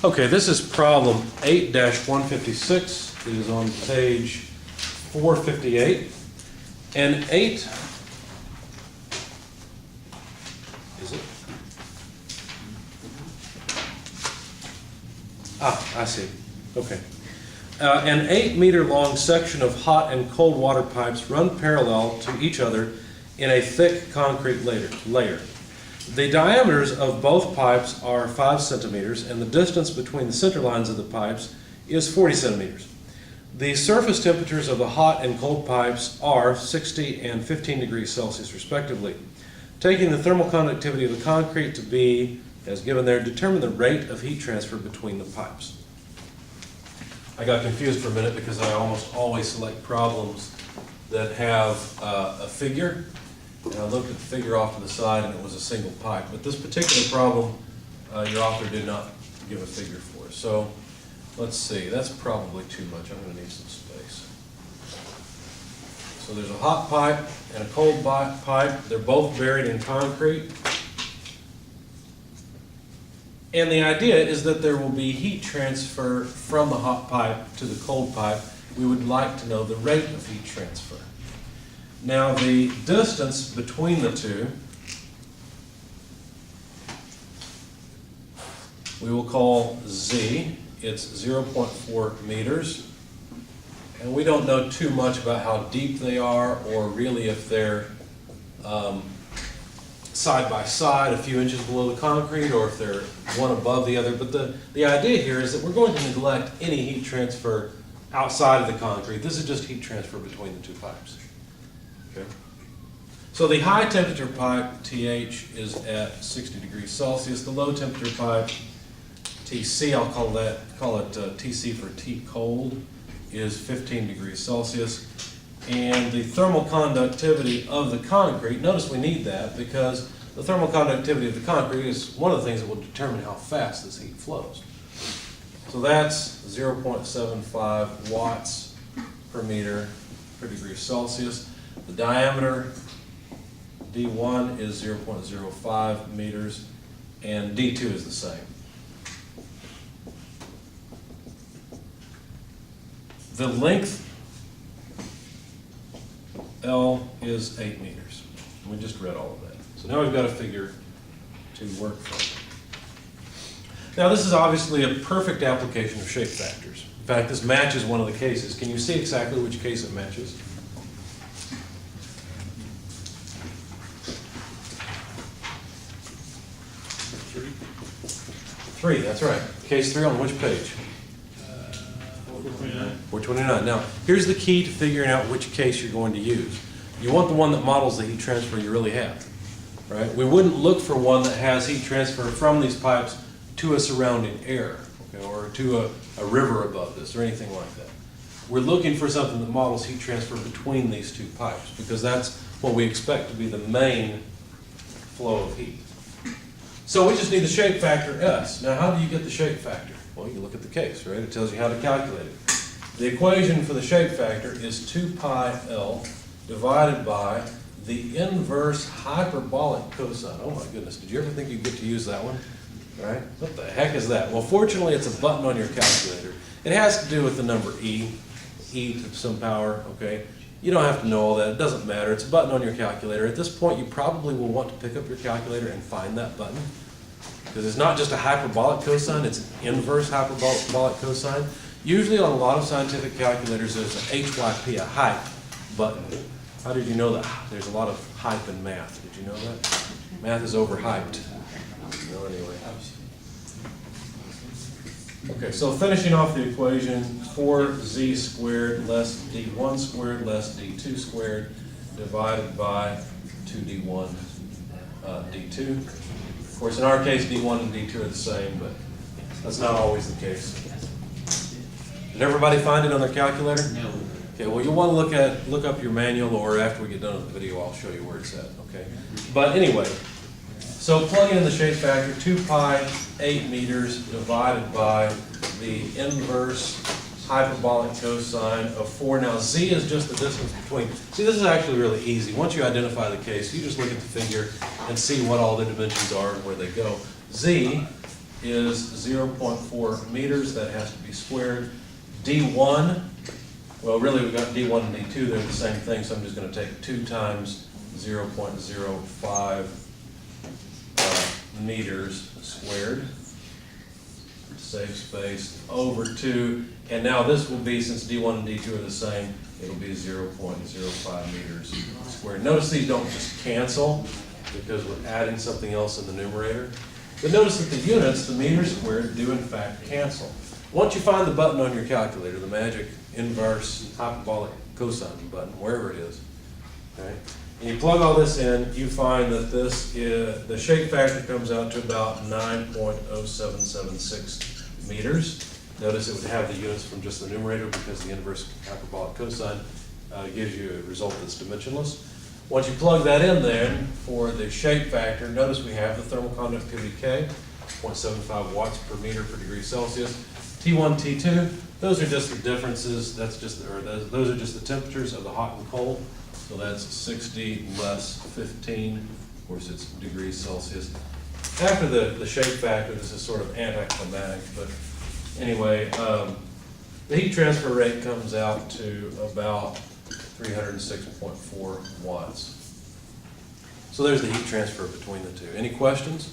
Okay, this is problem 8-156. It is on page 458. And 8, is it? Ah, I see. Okay. An 8-meter long section of hot and cold water pipes run parallel to each other in a thick concrete layer. The diameters of both pipes are 5 centimeters, and the distance between the center lines of the pipes is 40 centimeters. The surface temperatures of the hot and cold pipes are 60 and 15 degrees Celsius respectively. Taking the thermal conductivity of the concrete to be, as given there, determine the rate of heat transfer between the pipes. I got confused for a minute because I almost always select problems that have a figure. And I looked at the figure off to the side and it was a single pipe. But this particular problem, your author did not give a figure for. So let's see, that's probably too much. I'm going to need some space. So there's a hot pipe and a cold pipe. They're both buried in concrete. And the idea is that there will be heat transfer from the hot pipe to the cold pipe. We would like to know the rate of heat transfer. Now the distance between the two, we will call Z. It's 0.4 meters. And we don't know too much about how deep they are or really if they're side by side, a few inches below the concrete, or if they're one above the other. But the idea here is that we're going to neglect any heat transfer outside of the concrete. This is just heat transfer between the two pipes. Okay. So the high temperature pipe, TH, is at 60 degrees Celsius. The low temperature pipe, TC, I'll call it TC for T cold, is 15 degrees Celsius. And the thermal conductivity of the concrete, notice we need that because the thermal conductivity of the concrete is one of the things that will determine how fast this heat flows. So that's 0.75 watts per meter per degree Celsius. The diameter, D1, is 0.05 meters, and D2 is the same. The length, L, is 8 meters. We just read all of that. So now we've got a figure to work from. Now this is obviously a perfect application of shape factors. In fact, this matches one of the cases. Can you see exactly which case it matches? Three, that's right. Case 3 on which page? 429. Now, here's the key to figuring out which case you're going to use. You want the one that models the heat transfer you really have, right? We wouldn't look for one that has heat transfer from these pipes to a surrounding air, okay, or to a river above this, or anything like that. We're looking for something that models heat transfer between these two pipes, because that's what we expect to be the main flow of heat. So we just need the shape factor S. Now, how do you get the shape factor? Well, you look at the case, right? It tells you how to calculate it. The equation for the shape factor is 2 pi L divided by the inverse hyperbolic cosine. Oh my goodness, did you ever think you'd get to use that one? Right? What the heck is that? Well, fortunately, it's a button on your calculator. It has to do with the number E to some power, okay? You don't have to know all that. It doesn't matter. It's a button on your calculator. At this point, you probably will want to pick up your calculator and find that button, because it's not just a hyperbolic cosine, it's an inverse hyperbolic cosine. Usually on a lot of scientific calculators, there's an HYP, a hype button. How did you know that? There's a lot of hype in math. Did you know that? Math is overhyped. No, anyway. Okay, so finishing off the equation, 4z squared less d1 squared less d2 squared divided by 2d1 d2. Of course, in our case, d1 and d2 are the same, but that's not always the case. Did everybody find it on their calculator? No. Okay, well, you'll want to look up your manual, or after we get done with the video, I'll show you where it's at, okay? But anyway, so plug in the shape factor, 2 pi 8 meters divided by the inverse hyperbolic cosine of 4. Now, z is just the distance between. See, this is actually really easy. Once you identify the case, you just look at the figure and see what all the dimensions are and where they go. Z is 0.4 meters. That has to be squared. D1, well, really we've got D1 and D2. They're the same thing, so I'm just going to take 2 times 0.05 meters squared. Save space over 2. And now this will be, since D1 and D2 are the same, it'll be 0.05 meters squared. Notice these don't just cancel because we're adding something else in the numerator. But notice that the units, the meters squared, do in fact cancel. Once you find the button on your calculator, the magic inverse hyperbolic cosine button, wherever it is, okay, and you plug all this in, you find that this is, the shape factor comes out to about 9.0776 meters. Notice it would have the units from just the numerator because the inverse hyperbolic cosine gives you a result that's dimensionless. Once you plug that in then for the shape factor, notice we have the thermal conductivity K, 0.75 watts per meter per degree Celsius. T1, T2, those are just the differences. Those are just the temperatures of the hot and cold. So that's 60 less 15, of course it's degrees Celsius. After the shape factor, this is sort of anticlimactic, but anyway, the heat transfer rate comes out to about 306.4 watts. So there's the heat transfer between the two. Any questions?